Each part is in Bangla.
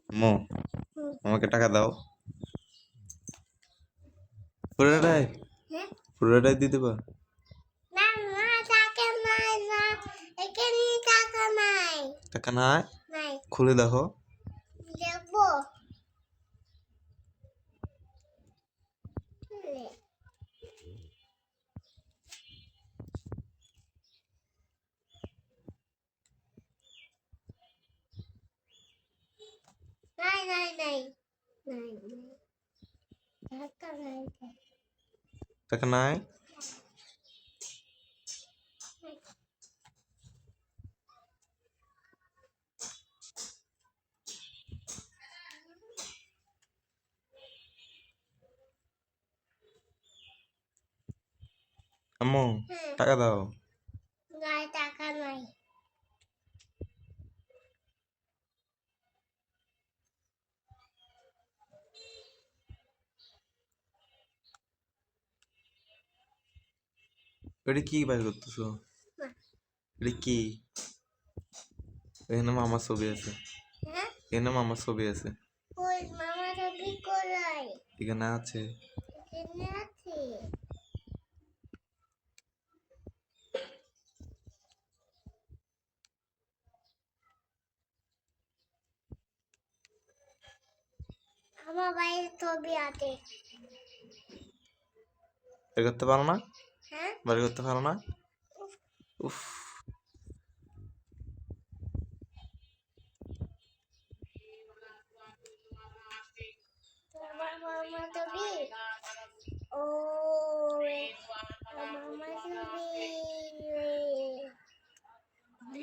আম্মু আমাকে টাকা দাও। পুরোটাই পুরোটাই দিয়ে দেবা? না না, টাকা নাই না, এখানে টাকা নাই। টাকা নাই? নাই। খুলে দেখো। দেখবো। নাই নাই নাই নাই নাই, টাকা নাই। টাকা নাই? আম্মু টাকা দাও। নাই, টাকা নাই। এটা কি বাইর করতেছো? এটা কি? এখানে মামার ছবি আছে। হ্যাঁ, এখানে মামার ছবি আছে। ওই মামা ছবি কোথায়? এখানে আছে। এখানে আছে। আমার বাইরে ছবি আছে। বের করতে পারো না? হ্যাঁ, বের করতে পারো না? উফ। তোমার মামা ছবি। ও মামা ছবি।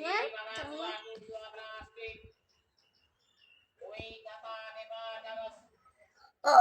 হ্যাঁ, ও